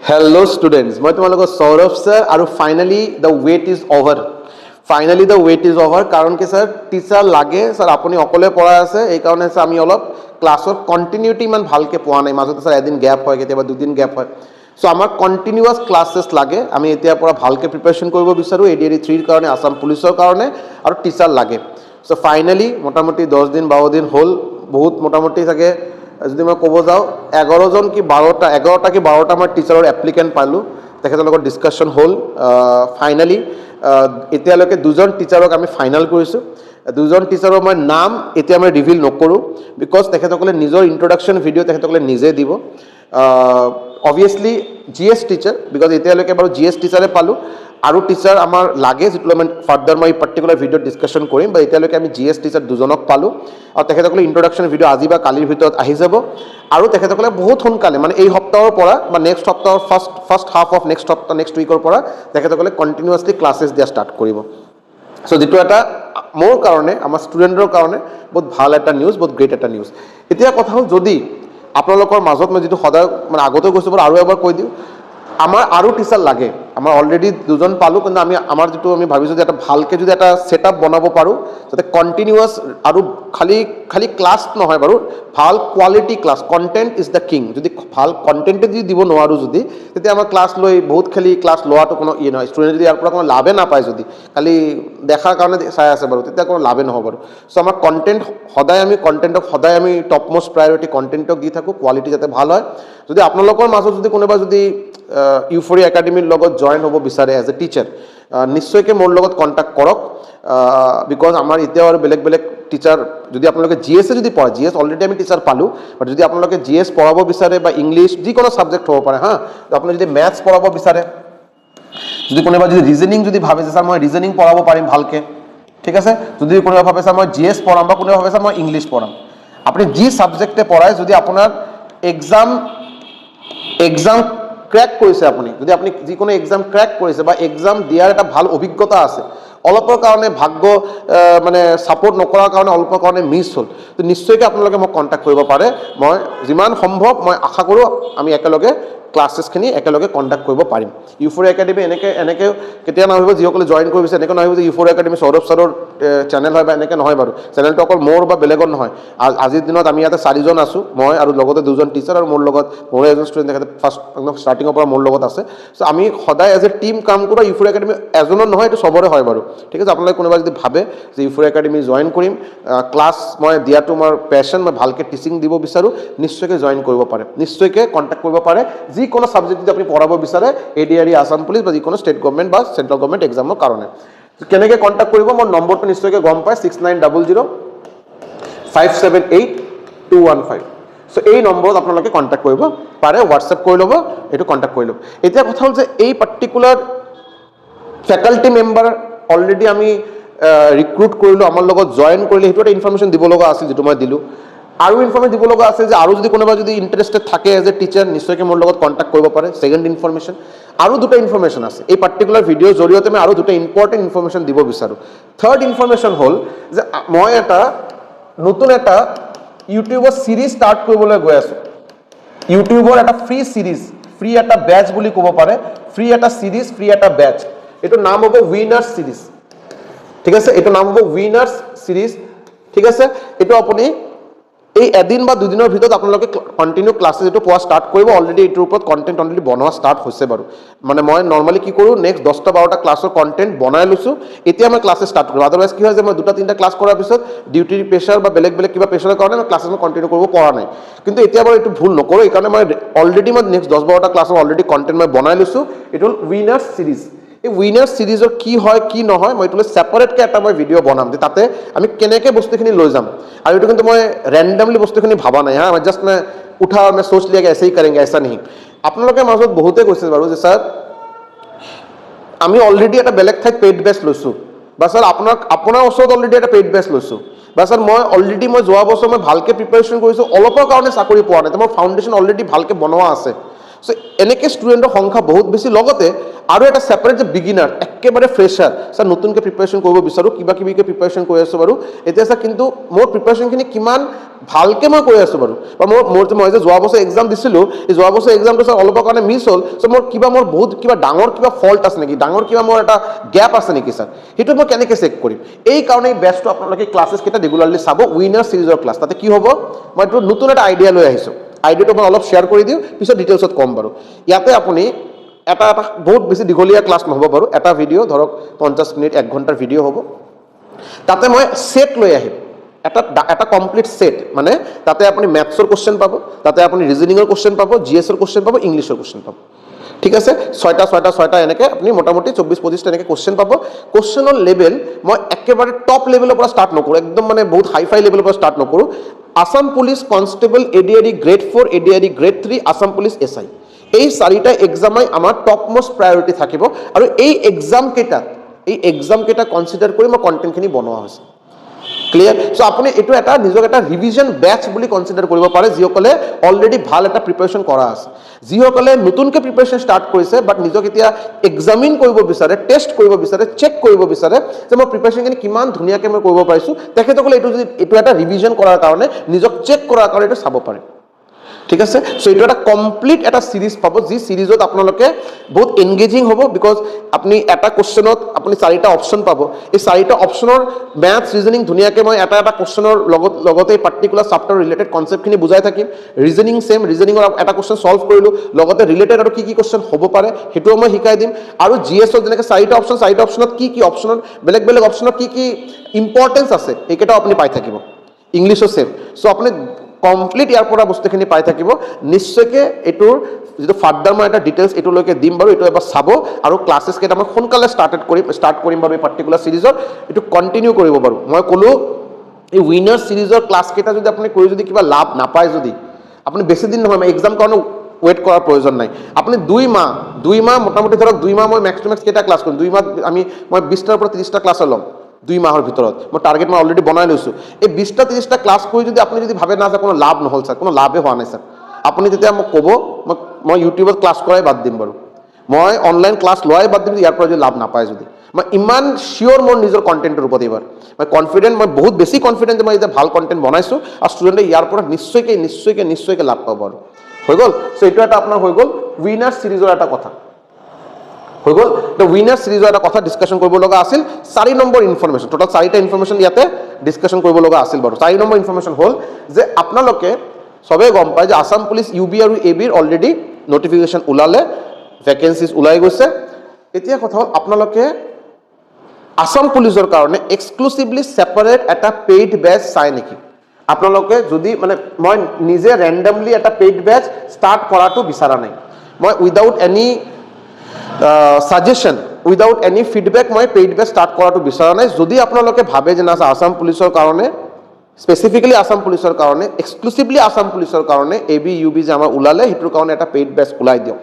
Hello students, মই তোমালোকৰ Sourav sir আৰু finally the wait is over. কাৰণ কি স্যাৰ টিচাৰ লাগে স্যাৰ, আপুনি অকলে পঢ়াই আছে, এইকাৰণে স্যাৰ আমি অলপ ক্লাছৰ কণ্টিনিউটি ইমান ভালকৈ পোৱা নাই। মাজতে স্যাৰ এদিন গেপ হয়, কেতিয়াবা দুদিন গেপ হয়। চ' আমাক কণ্টিনিউৱাছ ক্লাছেছ লাগে। আমি এতিয়াৰ পৰা ভালকৈ প্ৰিপাৰেশ্যন কৰিব বিচাৰোঁ ADAD 3ৰ কাৰণে, আছাম পুলিচৰ কাৰণে, আৰু টিচাৰ লাগে। চ' ফাইনেলি মোটামুটি 10 দিন 12 দিন হ'ল, বহুত মোটামুটি চাগে যদি মই ক'ব যাওঁ 11জন কি 11টা কি 12টা মই টিচাৰৰ এপ্লিকেণ্ট পালোঁ, তেখেতৰ লগত ডিছকাশ্যন হ'ল। ফাইনেলি এতিয়ালৈকে 2জন টিচাৰক আমি ফাইনেল কৰিছোঁ। 2জন টিচাৰৰ মই নাম এতিয়া মই ৰিভিল নকৰোঁ, বিকজ তেখেতসকলে নিজৰ ইণ্ট্ৰডাকশ্যন ভিডিঅ' তেখেতসকলে নিজে দিব। অবভিয়াছলি GS টিচাৰ, বিকজ এতিয়ালৈকে বাৰু GS টিচাৰে পালোঁ, আৰু টিচাৰ আমাৰ লাগে, যিটো মই ফাৰ্ডাৰ মই পাৰ্টিকুলাৰ ভিডিঅ'ত ডিছকাশ্যন কৰিম। বা এতিয়ালৈকে আমি GS টিচাৰ 2জনক পালোঁ, আৰু তেখেতসকলে ইণ্ট্ৰডাকশ্যন ভিডিঅ' আজি বা কালিৰ ভিতৰত আহি যাব। আৰু তেখেতসকলে বহুত সোনকালে, মানে এই সপ্তাহৰ পৰা বা নেক্সট সপ্তাহৰ ফাৰ্ষ্ট হাফ অফ নেক্সট উইকৰ পৰা তেখেতসকলে কণ্টিনিউৱাছলি ক্লাছেছ দিয়া ষ্টাৰ্ট কৰিব। চ' যিটো এটা মোৰ কাৰণে, আমাৰ ষ্টুডেণ্টৰ কাৰণে বহুত ভাল এটা নিউজ, বহুত গ্ৰেট এটা নিউজ। এতিয়া কথা হ'ল, যদি আপোনালোকৰ মাজত মই যিটো সদায় মানে আগতেও কৈছোঁ বাৰু আৰু এবাৰ কৈ দিওঁ, আমাৰ আৰু টিচাৰ লাগে। আমাৰ অলৰেডি 2জন পালোঁ, কিন্তু আমাৰ যিটো আমি ভাবিছোঁ যে এটা ভালকৈ যদি এটা ছেটআপ বনাব পাৰোঁ, যাতে কণ্টিনিউৱাছ আৰু খালি ক্লাছ নহয় বাৰু, ভাল quality class, content is the king. যদি ভাল কণ্টেণ্টে যদি দিব নোৱাৰোঁ, যদি তেতিয়া আমাৰ ক্লাছ লৈ বহুত খালি ক্লাছ লোৱাটো কোনো নহয়। ষ্টুডেণ্টে যদি ইয়াৰ পৰা কোনো লাভে নাপায়, যদি খালি দেখাৰ কাৰণে চাই আছে বাৰু, তেতিয়া কোনো লাভে নহ'ব বাৰু। চ' আমাৰ কণ্টেণ্টক সদায় আমি টপ মোষ্ট প্ৰায়ৰিটি কণ্টেণ্টক দি থাকোঁ, কোৱালিটি যাতে ভাল হয়। যদি আপোনালোকৰ মাজত যদি কোনোবা যদি ইউফৰিয়া একাডেমীৰ লগত জইন হ'ব বিচাৰে এজ এ টিচাৰ, নিশ্চয়কৈ মোৰ লগত কণ্টেক্ট কৰক। বিকজ আমাৰ এতিয়াও আৰু বেলেগ টিচাৰ, যদি আপোনালোকে GS যদি পঢ়ায়, GS অলৰেডি আমি টিচাৰ পালোঁ, বাট যদি আপোনালোকে GS পঢ়াব বিচাৰে বা ইংলিছ যিকোনো ছাবজেক্ট হ'ব পাৰে, আপুনি যদি মেথছ পঢ়াব বিচাৰে, যদি কোনোবা যদি ৰিজনিং যদি ভাবে যে ছাৰ মই ৰিজনিং পঢ়াব পাৰিম ভালকৈ, ঠিক আছে। যদি কোনোবা ভাবে ছাৰ মই GS পঢ়াম, বা কোনোবা ভাবে ছাৰ মই ইংলিছ পঢ়াম, আপুনি যি ছাবজেক্টে পঢ়ায়, যদি আপোনাৰ এক্সাম ক্ৰেক কৰিছে, যদি আপুনি যিকোনো এক্সাম ক্ৰেক কৰিছে বা এক্সাম দিয়াৰ এটা ভাল অভিজ্ঞতা আছে, অলপৰ কাৰণে ভাগ্য মানে ছাপোৰ্ট নকৰাৰ কাৰণে অলপৰ কাৰণে মিছ হ'ল, তো নিশ্চয়কৈ আপোনালোকে মোক কণ্টেক্ট কৰিব পাৰে। মই যিমান সম্ভৱ মই আশা কৰোঁ আমি একেলগে ক্লাছেছখিনি একেলগে কণ্ডাক্ট কৰিব পাৰিম। ইউফৰিয়া একাডেমি এনেকৈ কেতিয়া নাহিব, যিসকলে জইন কৰি বিচাৰে এনেকৈ নাহিব যে ইউফৰিয়া একাডেমি সৌৰভ ছাৰৰ চেনেল হয় বা এনেকৈ নহয় বাৰু। চেনেলটো অকল মোৰ বা বেলেগৰ নহয়। আজিৰ দিনত আমি ইয়াতে 4জন আছোঁ, মই আৰু লগতে 2জন টিচাৰ, আৰু মোৰ লগত মোৰে এজন ষ্টুডেণ্ট, তেখেতে ফাৰ্ষ্ট একদম ষ্টাৰ্টিঙৰ পৰা মোৰ লগত আছে। চ' আমি সদায় এজ এ টিম কাম কৰোঁ। ইউফৰিয়া একাডেমি এজনৰ নহয়, এইটো চবৰে হয় বাৰু, ঠিক আছে। আপোনালোকে কোনোবা যদি ভাবে যে ইউফৰিয়া একাডেমি জইন কৰিম, ক্লাছ মই দিয়াটো মোৰ পেশ্যন, মই ভালকৈ টিচিং দিব বিচাৰোঁ, নিশ্চয়কৈ জইন কৰিব পাৰে, নিশ্চয়কৈ কণ্টেক্ট কৰিব পাৰে। যিকোনো ছাবজেক্ট যদি আপুনি পঢ়াব বিচাৰে, ADAD আছাম পুলিচ বা যিকোনো ষ্টেট গভৰ্ণমেণ্ট বা চেণ্ট্ৰেল গভৰ্ণমেণ্ট এক্সামৰ কাৰণে। কেনেকৈ কণ্টেক্ট কৰিব, মোৰ নম্বৰটো নিশ্চয়কৈ গম পায়, 6900578215। চ' এই নম্বৰত আপোনালোকে কণ্টেক্ট কৰিব পাৰে, হোৱাটছএপ কৰি ল'ব, এইটো কণ্টেক্ট কৰি ল'ব। এতিয়া কথা হ'ল যে এই পাৰ্টিকুলাৰ ফেকাল্টি মেম্বাৰ অলৰেডি আমি ৰিক্ৰুট কৰিলোঁ, আমাৰ লগত জইন কৰিলে, সেইটো এটা ইনফৰমেশ্যন দিব লগা আছিল, যিটো মই দিলোঁ। আৰু ইনফৰমেশ্যন দিব লগা আছে যে আৰু যদি কোনোবা যদি ইণ্টাৰেষ্টেড থাকে এজ এ টিচাৰ, নিশ্চয়কৈ মোৰ লগত কণ্টেক্ট কৰিব পাৰে। ছেকেণ্ড ইনফৰমেশ্যন, আৰু 2টা ইনফৰমেশ্যন আছে এই পাৰ্টিকুলাৰ ভিডিঅ'ৰ জৰিয়তে, মই আৰু 2টা ইম্পৰ্টেণ্ট ইনফৰমেশ্যন দিব বিচাৰোঁ। থাৰ্ড ইনফৰমেশ্যন হ'ল যে মই নতুন এটা ইউটিউবৰ ছিৰিজ ষ্টাৰ্ট কৰিবলৈ গৈ আছোঁ। ইউটিউবৰ এটা ফ্ৰী ছিৰিজ, ফ্ৰী এটা বেচ বুলি ক'ব পাৰে, ফ্ৰী এটা ছিৰিজ, ফ্ৰী এটা বেচ। এইটোৰ নাম হ'ব উইনাৰ্ছ ছিৰিজ, ঠিক আছে। এইটো নাম হ'ব উইনাৰ্ছ ছিৰিজ, ঠিক আছে। এইটো আপুনি এই এদিন বা 2 দিনৰ ভিতৰত আপোনালোকে কণ্টিনিউ ক্লাছেছ এইটো পোৱা ষ্টাৰ্ট কৰিব। অলৰেডি এইটোৰ ওপৰত কণ্টেণ্ট অলৰেডি বনোৱা ষ্টাৰ্ট হৈছে বাৰু। মানে মই নৰ্মেলি কি কৰোঁ, নেক্সট 10টা-12টা ক্লাছৰ কণ্টেণ্ট বনাই লৈছোঁ, এতিয়া মই ক্লাছেছ ষ্টাৰ্ট কৰিম। আদাৰৱাইজ কি হয় যে মই 2টা-3টা ক্লাছ কৰাৰ পিছত ডিউটিৰ প্ৰেছাৰ বা বেলেগ কিবা প্ৰেছাৰৰ কাৰণে মই ক্লাছেছ কণ্টিনিউ কৰিব পৰা নাই। কিন্তু এতিয়া বাৰু এইটো ভুল নকৰোঁ, এইকাৰণে মই অলৰেডি নেক্সট 10-12টা ক্লাছৰ অলৰেডি কণ্টেণ্ট মই বনাই লৈছোঁ। এইটো হ'ল উইনাৰ্ছ ছিৰিজ। এই উইনাৰ্ছ ছিৰিজৰ কি হয় কি নহয়, মই এইটো ছেপাৰেটকৈ এটা মই ভিডিঅ' বনাম, যে তাতে আমি কেনেকৈ বস্তুখিনি লৈ যাম। আৰু এইটো কিন্তু মই ৰেণ্ডমলি বস্তুখিনি ভাবা নাই, মই জাষ্ট উঠা সোচ লিয়া কে এছে হি কৰেংগে, এছা নেহি। আপোনালোকে মাজত বহুতে কৈছে বাৰু যে ছাৰ আমি অলৰেডি এটা বেলেগ ঠাইত পেইড বেচ লৈছোঁ, বা ছাৰ আপোনাৰ ওচৰত অলৰেডি এটা পেইড বেচ লৈছোঁ, বা ছাৰ মই যোৱা বছৰ মই ভালকৈ প্ৰিপাৰেশ্যন কৰিছোঁ, অলপৰ কাৰণে চাকৰি পোৱা নাই, মোৰ ফাউণ্ডেশ্যন অলৰেডি ভালকৈ বনোৱা আছে। চ' এনেকৈ ষ্টুডেণ্টৰ সংখ্যা বহুত বেছি। লগতে আৰু এটা ছেপাৰেট যে বিগিনাৰ একেবাৰে ফ্ৰেছাৰ স্যাৰ নতুনকৈ প্ৰিপাৰেশ্যন কৰিব বিচাৰোঁ কিবা কিবিকৈ প্ৰিপাৰেশ্যন কৰি আছোঁ বাৰু এতিয়া স্যাৰ কিন্তু মোৰ প্ৰিপাৰেশ্যনখিনি কিমান ভালকৈ মই কৰি আছোঁ বাৰু বা মই যে যোৱা বছৰ এক্সাম দিছিলোঁ এই যোৱা বছৰ এক্সামটো স্যাৰ অলপৰ কাৰণে মিছ হ'ল চ' মোৰ বহুত কিবা ডাঙৰ কিবা ফল্ট আছে নেকি ডাঙৰ কিবা মোৰ এটা গেপ আছে নেকি স্যাৰ সেইটো মই কেনেকৈ চেক কৰিম এই কাৰণে এই বেচটো আপোনালোকে ক্লাছেছকেইটা ৰেগুলাৰলি চাব উইনাৰ ছিৰিজৰ ক্লাছ তাতে কি হ'ব মই এইটো নতুন এটা আইডিয়া লৈ আহিছোঁ আইডিয়াটো মই অলপ শ্বেয়াৰ কৰি দিওঁ পিছত ডিটেইলছত ক'ম বাৰু ইয়াতে আপুনি এটা বহুত বেছি দীঘলীয়া ক্লাছ নহ'ব বাৰু এটা ভিডিঅ' ধৰক 50 মিনিট 1 ঘণ্টাৰ ভিডিঅ' হ'ব তাতে মই সেট লৈ আহিম এটা কমপ্লিট সেট মানে তাতে আপুনি ম্যাথছৰ কোশ্চেন পাব তাতে আপুনি ৰিজনিঙৰ কোশ্চেন পাব জিএছৰ কোশ্চেন পাব ইংলিছৰ কোশ্চেন পাব ঠিক আছে 6টা এনেকৈ আপুনি মোটামুটি 24-25 এনেকৈ কোশ্চেন পাব কোশ্চেনৰ লেভেল মই একেবাৰে টপ লেভেলৰ পৰা ষ্টাৰ্ট নকৰোঁ একদম মানে বহুত হাই লেভেলৰ পৰা ষ্টাৰ্ট নকৰোঁ Assam police constable ADRE grade 4 ADRE grade 3 Assam police SI এই 4টা এক্সামেই আমাৰ টপ মোষ্ট প্ৰায়ৰিটি থাকিব আৰু এই এক্সাম কেইটা কনচিডাৰ কৰি মই কণ্টেণ্টখিনি বনোৱা হৈছে ক্লিয়াৰ চ' আপুনি এইটো এটা নিজক এটা ৰিভিজন বেচ বুলি কনচিডাৰ কৰিব পাৰে যিসকলে অলৰেডি ভাল এটা প্ৰিপাৰেশ্যন কৰা আছে যিসকলে নতুনকৈ প্ৰিপাৰেশ্যন ষ্টাৰ্ট কৰিছে বাট নিজক এতিয়া এক্সামিন কৰিব বিচাৰে টেষ্ট কৰিব বিচাৰে চেক কৰিব বিচাৰে যে মই প্ৰিপাৰেশ্যনখিনি কিমান ধুনীয়াকৈ মই কৰিব পাৰিছোঁ তেখেতসকলে এইটো এটা ৰিভিজন কৰাৰ কাৰণে নিজক চেক কৰাৰ কাৰণে এইটো চাব পাৰে ঠিক আছে সো এইটো এটা কমপ্লিট এটা সিরিজ পাব যি সিরিজত আপোনালোকে বহুত এনগেজিং হ'ব বিকজ আপুনি এটা কোশ্চেনত আপুনি 4টা অপশন পাব এই 4টা অপশনৰ ম্যাথছ ৰিজনিং ধুনীয়াকৈ মই এটা কোশ্চেনৰ লগতে পাৰ্টিকুলাৰ চাপ্টাৰ ৰিলেটেড কনসেপ্টখিনি বুজাই থাকিম ৰিজনিং সেম ৰিজনিঙৰ এটা কোশ্চেন সলভ কৰিলোঁ লগতে ৰিলেটেড আৰু কি কোশ্চেন হ'ব পাৰে হেতুও মই শিকাই দিম আৰু জিএছৰ যেনেকৈ 4টা অপশনত কি অপশনত বেলেগ অপশনত কি ইম্পৰ্টেন্স আছে এইকেইটা আপুনি পাই থাকিব ইংলিছৰ সেম সো আপুনি কমপ্লিট ইয়াৰ পৰা বস্তুখিনি পাই থাকিব নিশ্চয়কৈ এইটোৰ যেটো ফাৰ্দাৰ মই এটা ডিটেইলছ এইটোলৈকে দিম বাৰু এইটো এবাৰ চাব আৰু ক্লাছেছ কেইটা মই সোনকালে ষ্টাৰ্ট কৰিম বাৰু এই পাৰ্টিকুলাৰ সিৰিজৰ এইটো কণ্টিনিউ কৰিব বাৰু মই ক'লোঁ এই উইনাৰ সিৰিজৰ ক্লাছ কেইটা যদি আপুনি কৰি যদি কিবা লাভ নাপায় যদি আপুনি বেছি দিন নহয় এক্সাম কাৰণে ৱেইট কৰাৰ প্ৰয়োজন নাই আপুনি 2 মাহ মোটামুটি ধৰক 2 মাহ মই মেক্স টু মেক্স কেইটা ক্লাছ কৰিম 2 মাহ মই 20টাৰ পৰা 30টা ক্লাছ ল'ম 2 মাহৰ ভিতৰত মই টাৰ্গেট মই অলৰেডি বনাই লৈছোঁ এই 20টা 30টা ক্লাছ কৰি যদি আপুনি যদি ভাবে না যে কোনো লাভ নহ'ল স্যাৰ কোনো লাভে হোৱা নাই স্যাৰ আপুনি তেতিয়া মোক ক'ব মই ইউটিউবত ক্লাছ কৰাই বাদ দিম বাৰু মই অনলাইন ক্লাছ লোৱাই বাদ দিম ইয়াৰ পৰা যদি লাভ নাপায় যদি মই ইমান শিওৰ মোৰ নিজৰ কণ্টেণ্টৰ ওপৰত এইবাৰ মই কনফিডেণ্ট মই বহুত বেছি কনফিডেণ্ট যে মই এতিয়া ভাল কণ্টেণ্ট বনাইছোঁ আৰু ষ্টুডেণ্টে ইয়াৰ পৰা নিশ্চয়কৈ লাভ পাব আৰু হৈ গ'ল চ' এইটো এটা আপোনাৰ হৈ গ'ল উইনাৰ সিৰিজৰ এটা কথা হৈ গ'ল উইনাৰ সিৰিজৰ এটা কথা ডিছকাশ্যন কৰিব লগা আছিল 4 নম্বৰ ইনফৰমেশ্যন টোটাল 4টা ইনফৰমেশ্যন ইয়াতে ডিছকাশ্যন কৰিব লগা আছিল বাৰু 4 নম্বৰ ইনফৰমেশ্যন হ'ল যে আপোনালোকে সবে গম পায় যে আসাম পুলিচ ইউবি আৰু এবিৰ অলৰেডি নটিফিকেশ্যন ওলালে ভেকেঞ্চিজ ওলাই গৈছে এতিয়া কথা হ'ল আপোনালোকে আসাম পুলিচৰ কাৰণে এক্সক্লুচিভলি ছেপাৰেট এটা পেইড বেচ চাই নেকি আপোনালোকে যদি মানে মই নিজে ৰেণ্ডমলি এটা পেইড বেচ ষ্টাৰ্ট কৰাটো বিচৰা নাই মই without any suggestion without any feedback মই পেইড বেচ ষ্টাৰ্ট কৰাটো বিচৰা নাই যদি আপোনালোকে ভাবে যে না আসাম পুলিচৰ কাৰণে স্পেচিফিকেলি আসাম পুলিচৰ কাৰণে এক্সক্লুচিভলি আসাম পুলিচৰ কাৰণে এবি ইউবি যে আমাৰ ওলালে সেইটোৰ কাৰণে এটা পেইড বেচ ওলাই দিয়ক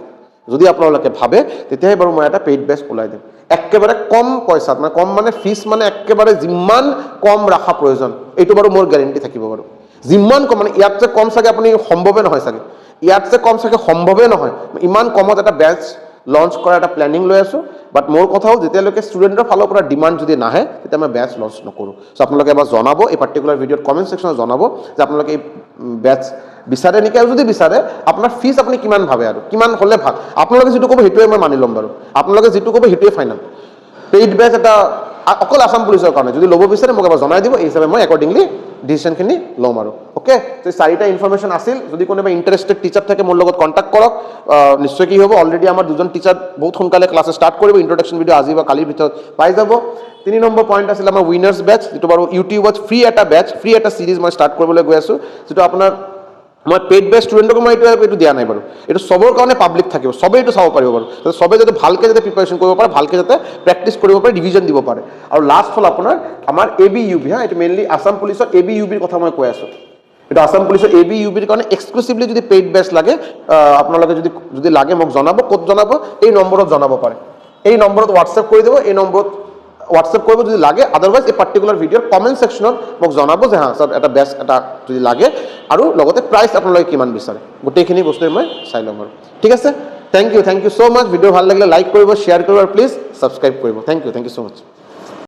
যদি আপোনালোকে ভাবে তেতিয়াহে বাৰু মই এটা পেইড বেচ ওলাই দিম একেবাৰে কম পইচাত মানে কম মানে ফিজ মানে একেবাৰে যিমান কম ৰাখা প্ৰয়োজন এইটো বাৰু মোৰ গ্যাৰেণ্টি থাকিব বাৰু যিমান কম মানে ইয়াতছে কম চাগে আপুনি সম্ভৱে নহয় চাগে ইয়াতছে কম চাগে সম্ভৱে নহয় ইমান কমত এটা বেচ লঞ্চ কৰা এটা প্লেনিং লৈ আছোঁ বাট মোৰ কথা হ'ল যেতিয়ালৈকে ষ্টুডেণ্টৰ ফালৰ পৰা ডিমাণ্ড যদি নাহে তেতিয়া মই বেচ লঞ্চ নকৰোঁ চ' আপোনালোকে এবাৰ জনাব এই পাৰ্টিকুলাৰ ভিডিঅ'ত কমেণ্ট ছেকশ্যনত জনাব যে আপোনালোকে এই বেচ বিচাৰে নেকি আৰু যদি বিচাৰে আপোনাৰ ফিজ আপুনি কিমান ভাবে আৰু কিমান হ'লে ভাল আপোনালোকে যিটো ক'ব সেইটোৱে মই মানি ল'ম বাৰু আপোনালোকে যিটো ক'ব সেইটোৱে ফাইনেল পেইড বেচ এটা অকল আসাম পুলিচৰ কাৰণে যদি ল'ব বিচাৰে মোক এবাৰ জনাই দিব এই হিচাপে মই একৰ্ডিংলি ডিচিশ্যনখিনি ল'ম আৰু অ'কে তো 4টা ইনফৰমেশ্যন আছিল যদি কোনোবা ইণ্টাৰেষ্টেড টিচাৰ থাকে মোৰ লগত কণ্টেক্ট কৰক নিশ্চয় কি হ'ব অলৰেডি আমাৰ 2জন টিচাৰ বহুত সোনকালে ক্লাছে ষ্টাৰ্ট কৰিব ইন্ট্ৰডাকশ্যন ভিডিঅ' আজি বা কালিৰ ভিতৰত পাই যাব 3 নম্বৰ পইণ্ট আছিল আমাৰ উইনাৰ্ছ বেচ যিটো বাৰু ইউটিউবত ফ্ৰী এটা সিৰিজ মই ষ্টাৰ্ট কৰিবলৈ গৈ আছোঁ যিটো আপোনাৰ মই পেইড বেচ ষ্টুডেণ্টক মই এইটো দিয়া নাই বাৰু এইটো সবৰ কাৰণে পাব্লিক থাকিব সবে এইটো চাব পাৰিব বাৰু সবে যাতে ভালকৈ যাতে প্ৰিপাৰেশ্যন কৰিব পাৰে ভালকৈ যাতে প্ৰেক্টিছ কৰিব পাৰে ৰিভিজন দিব পাৰে আৰু লাষ্ট হ'ল আপোনাৰ আমাৰ এবি ইউবি এইটো মেইনলি আসাম পুলিচৰ এবি ইউবিৰ কথা মই কৈ আছোঁ এইটো আসাম পুলিচৰ এবি ইউবিৰ কাৰণে এক্সক্লুচিভলি যদি পেইড বেচ লাগে আপোনালোকে যদি লাগে মোক জনাব ক'ত জনাব এই নম্বৰত জনাব পাৰে এই নম্বৰত হোৱাটছএপ কৰি দিব এই নম্বৰত হোৱাটছএপ কৰিব যদি লাগে আদাৰৱাইজ এই পাৰ্টিকুলাৰ ভিডিঅ'ৰ কমেণ্ট ছেকশ্যনত মোক জনাব যে হা স্যাৰ এটা বেচ এটা যদি লাগে আৰু লগতে প্ৰাইচ আপোনালোকে কিমান বিচাৰে গোটেইখিনি বস্তুৱে মই চাই ল'ম আৰু ঠিক আছে thank you so' much. Video' ভাল লাগিলে লাইক কৰিব, শ্বেয়াৰ কৰিব আৰু প্লিজ ছাবস্ক্ৰাইব কৰিব। Thank you so' much.